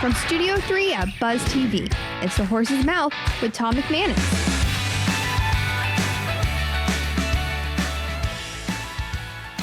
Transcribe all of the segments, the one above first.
From Studio 3 at Buzz TV, it's The Horse's Mouth with Tom McManus.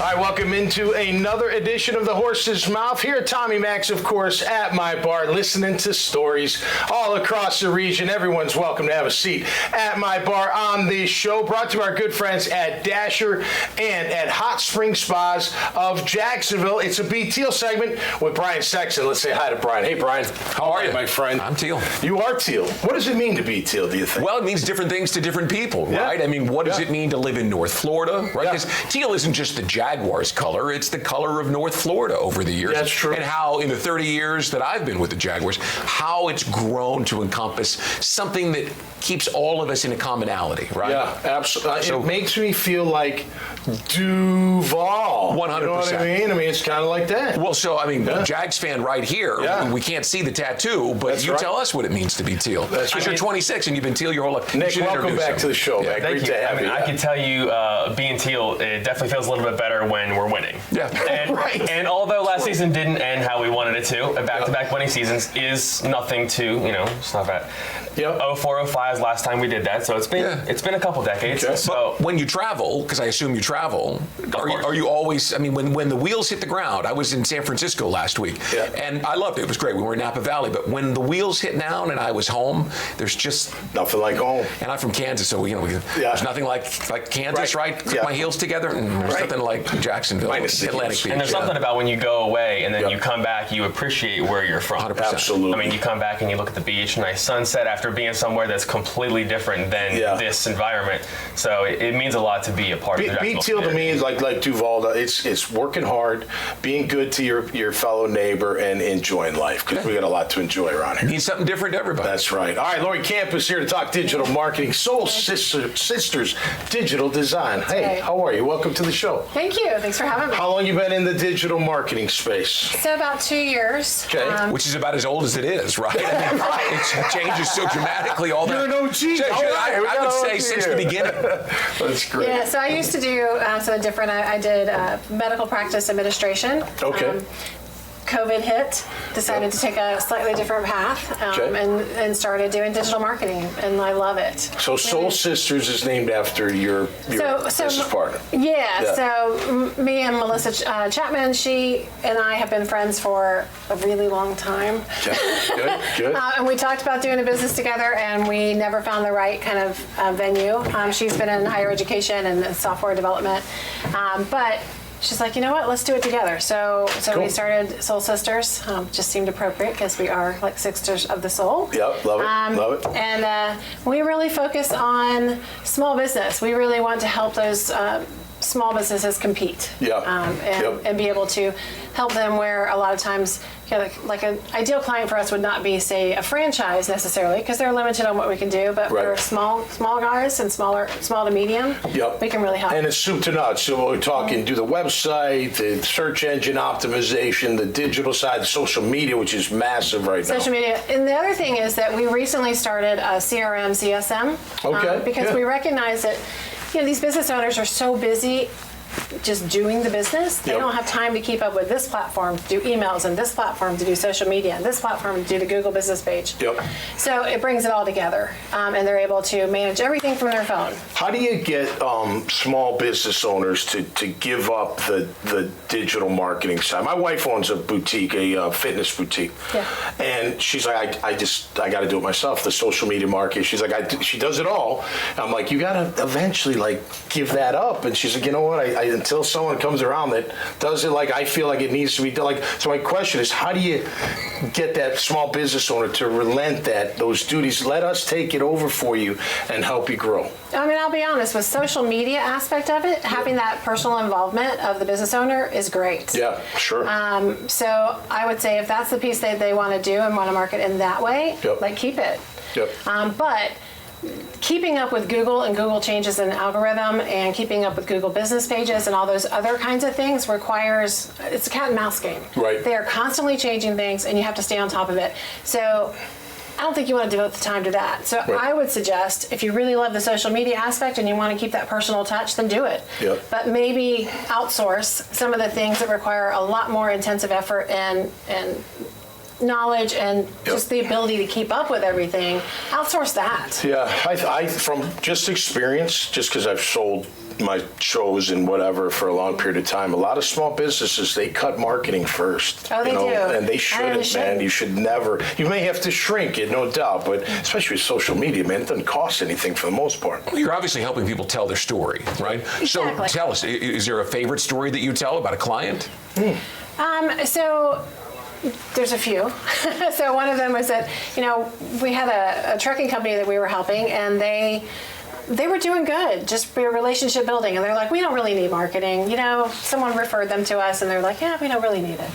All right, welcome into another edition of The Horse's Mouth. Here, Tommy Max, of course, at my bar, listening to stories all across the region. Everyone's welcome to have a seat at my bar on the show. Brought to our good friends at Dasher and at Hot Spring Spas of Jacksonville. It's a B. Teal segment with Brian Sexton. Let's say hi to Brian. Hey, Brian. How are you, my friend? I'm Teal. You are Teal. What does it mean to be Teal, do you think? Well, it means different things to different people, right? I mean, what does it mean to live in North Florida, right? Because teal isn't just the Jaguars color, it's the color of North Florida over the years. That's true. And how in the 30 years that I've been with the Jaguars, how it's grown to encompass something that keeps all of us in a commonality, right? Yeah, absolutely. So, it makes me feel like Duval. 100%. You know what I mean? I mean, it's kind of like that. Well, so, I mean, Jags fan right here. Yeah. We can't see the tattoo, but That's you right. tell us what it means to be teal. Because you're 26 and you've been teal your whole life. Nick, welcome back to the show, man. Thank you. I mean, I can tell you, being teal, it definitely feels a little bit better when we're winning. Yeah. And, right. And although last season didn't end how we wanted it to, back-to-back winning seasons is nothing to, it's not bad. 04-05 is last time we did that, so it's been a couple decades. Okay. So but when you travel, because I assume you travel, are you always, I mean, when the wheels hit the ground, I was in San Francisco last week, and I loved it. It was great. We were in Napa Valley, but when the wheels hit down and I was home, there's just nothing like home. And I'm from Kansas, so there's nothing like Kansas, right? Click my heels together, and there's nothing like Jacksonville, Atlantic Beach. And there's something about when you go away and then you come back, you appreciate where you're from. 100%. Absolutely. I mean, you come back and you look at the beach, nice sunset after being somewhere that's completely different than this environment. So it means a lot to be a part of the Be Teal to me is like Duval. It's working hard, being good to your fellow neighbor, and enjoying life, because we got a lot to enjoy around here. It means something different to everybody. That's right. All right, Lori Camp is here to talk digital marketing. Soul Sisters Digital Design. Hey, how are you? Welcome to the show. Thank you. Thanks for having me. How long you been in the digital marketing space? So about 2 years. Okay. Which is about as old as it is, right? I mean, it changes so dramatically all the time. You're an OG. I would say since the beginning. That's great. Yeah, so I used to do something different. I did medical practice administration. Okay. COVID hit, decided to take a slightly different path, and started doing digital marketing, and I love it. So Soul Sisters is named after your business partner. Yeah, so me and Melissa Chapman, she and I have been friends for a really long time. Okay. Good. And we talked about doing a business together, and we never found the right kind of venue. She's been in higher education and software development, but she's like, you know what? Let's do it together. So we started Soul Sisters. Just seemed appropriate because we are like sisters of the soul. Yep, love it. Love it. And we really focus on small business. We really want to help those small businesses compete. And be able to help them where a lot of times, like an ideal client for us would not be, say, a franchise necessarily, because they're limited on what we can do. But for small guys and small to medium, we can really help. And it's soup to nuts. So we're talking, do the website, the search engine optimization, the digital side, the social media, which is massive right now. Social media. And the other thing is that we recently started a CRM, CSM, because we recognize that these business owners are so busy just doing the business. They don't have time to keep up with this platform to do emails, and this platform to do social media, and this platform to do the Google business page. So it brings it all together, and they're able to manage everything from their phone. How do you get small business owners to give up the digital marketing side? My wife owns a boutique, a fitness boutique, and she's like, I got to do it myself. The social media marketing. She's like, she does it all. I'm like, you got to eventually give that up. And she's like, you know what? Until someone comes around that does it like I feel like it needs to be done. So my question is, how do you get that small business owner to relent those duties? Let us take it over for you and help you grow. I mean, I'll be honest, with social media aspect of it, having that personal involvement of the business owner is great. Yeah, sure. So I would say if that's the piece that they want to do and want to market in that way, keep it. But keeping up with Google and Google changes in algorithm, and keeping up with Google business pages and all those other kinds of things requires, it's a cat and mouse game. They are constantly changing things, and you have to stay on top of it. So I don't think you want to devote the time to that. So I would suggest, if you really love the social media aspect and you want to keep that personal touch, then do it. But maybe outsource some of the things that require a lot more intensive effort and knowledge and just the ability to keep up with everything, outsource that. Yeah, I from just experience, just because I've sold my shows and whatever for a long period of time, a lot of small businesses, they cut marketing first. Oh, they do. And they shouldn't, man. You should never. You may have to shrink it, no doubt, but especially with social media, man, it doesn't cost anything for the most part. Well, you're obviously helping people tell their story, right? Exactly. So tell us, is there a favorite story that you tell about a client? So there's a few. So one of them was that, we had a trucking company that we were helping, and they were doing good, just relationship building. And they're like, we don't really need marketing. Someone referred them to us, and they're like, yeah, we don't really need it.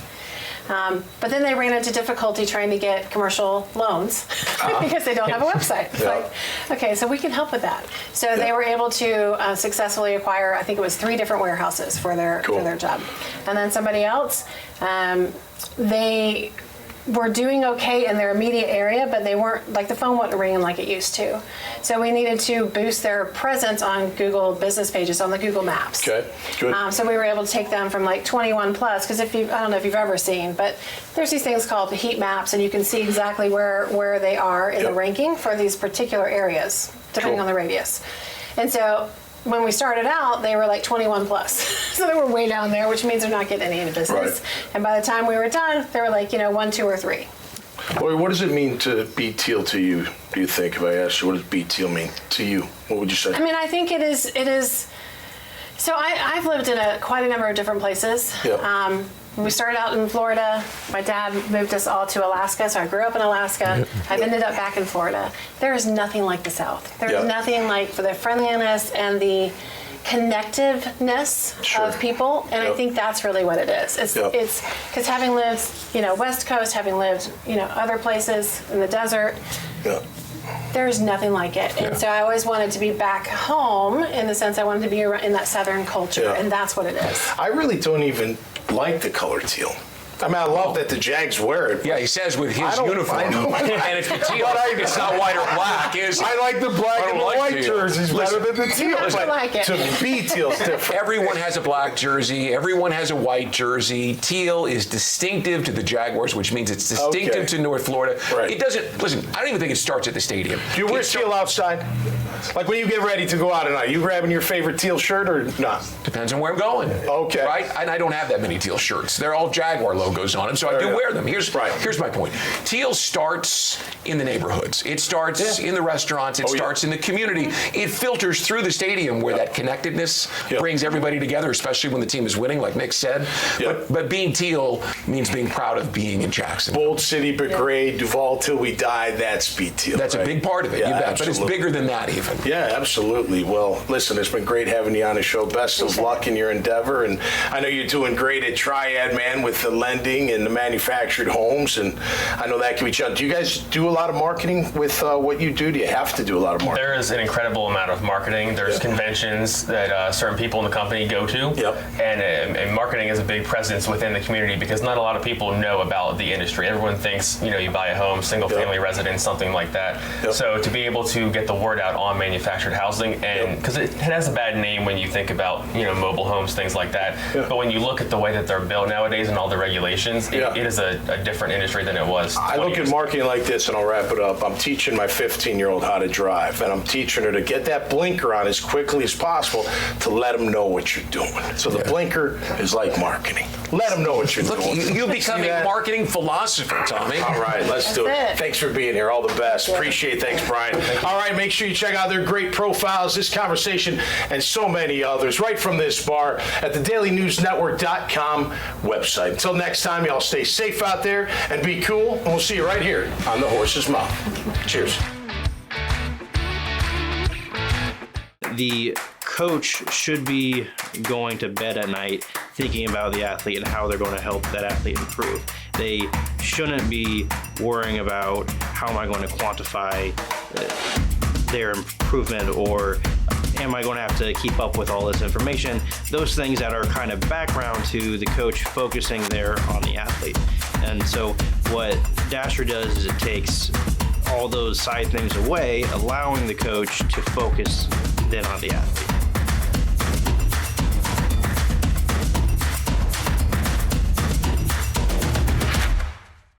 But then they ran into difficulty trying to get commercial loans because they don't have a website. It's like, okay, so we can help with that. So they were able to successfully acquire, I think it was 3 different warehouses for their job. And then somebody else, they were doing okay in their immediate area, but they weren't, like, the phone wasn't ringing like it used to. So we needed to boost their presence on Google business pages, on the Google Maps. Okay, good. So we were able to take them from like 21 plus, because I don't know if you've ever seen, but there's these things called the heat maps, and you can see exactly where they are in the ranking for these particular areas, depending on the radius. And so when we started out, they were like 21 plus. So they were way down there, which means they're not getting any business. Right. And by the time we were done, they were like, 1, 2, or 3. Well, what does it mean to be teal to you, do you think, if I asked you, what does be teal mean to you? What would you say? I mean, I think it is. So I've lived in quite a number of different places. Yeah. We started out in Florida. My dad moved us all to Alaska, so I grew up in Alaska. I've ended up back in Florida. There is nothing like the South. There is nothing like for the friendliness and the connectiveness of people, and I think that's really what it is. It's because having lived, West Coast, having lived, other places in the desert, there's nothing like it. And so I always wanted to be back home, in the sense I wanted to be in that Southern culture, and that's what it is. I really don't even like the color teal. I mean, I love that the Jags wear it. Yeah, he says with his uniform, and it's teal. It's not white or black, is it? I like the black and the white jerseys better than the teal. I like it. To be teal is different. Everyone has a black jersey. Everyone has a white jersey. Teal is distinctive to the Jaguars, which means it's distinctive to North Florida. Right. It doesn't, listen, I don't even think it starts at the stadium. Do you wear teal outside? Like when you get ready to go out at night, you grabbing your favorite teal shirt or not? Depends on where I'm going. Okay. Right? And I don't have that many teal shirts. They're all Jaguar logos on them, so I do wear them. Here's my point. Teal starts in the neighborhoods. It starts in the restaurants. It starts in the community. It filters through the stadium where that connectedness brings everybody together, especially when the team is winning, like Nick said. But being teal means being proud of being in Jackson. Bold city, but great. Duval till we die, that's be teal. That's a big part of it, you bet. But it's bigger than that even. Yeah, absolutely. Well, listen, it's been great having you on the show. Best of luck in your endeavor. And I know you're doing great at Triad, man, with the lending and the manufactured homes. And I know that can be challenging. Do you guys do a lot of marketing with what you do? Do you have to do a lot of marketing? There is an incredible amount of marketing. There's conventions that certain people in the company go to. And marketing is a big presence within the community, because not a lot of people know about the industry. Everyone thinks, you buy a home, single family residence, something like that. So to be able to get the word out on manufactured housing, and because it has a bad name when you think about mobile homes, things like that, but when you look at the way that they're built nowadays and all the regulations, it is a different industry than it was 20 I look at marketing like this, and I'll wrap it up. I'm teaching my 15-year-old how to drive, and I'm teaching her to get that blinker on as quickly as possible to let them know what you're doing. So the blinker is like marketing. Let them know what you're doing. You become a marketing philosopher, Tommy. All right, let's do it. Thanks for being here. All the best. Appreciate it. Thanks, Brian. All right, make sure you check out their great profiles, this conversation, and so many others right from this bar at the dailynewsnetwork.com website. Until next time, y'all stay safe out there and be cool, and we'll see you right here on The Horse's Mouth. Cheers. The coach should be going to bed at night thinking about the athlete and how they're going to help that athlete improve. They shouldn't be worrying about how am I going to quantify their improvement, or am I going to have to keep up with all this information? Those things that are kind of background to the coach focusing there on the athlete. And so what Dasher does is it takes all those side things away, allowing the coach to focus then on the athlete.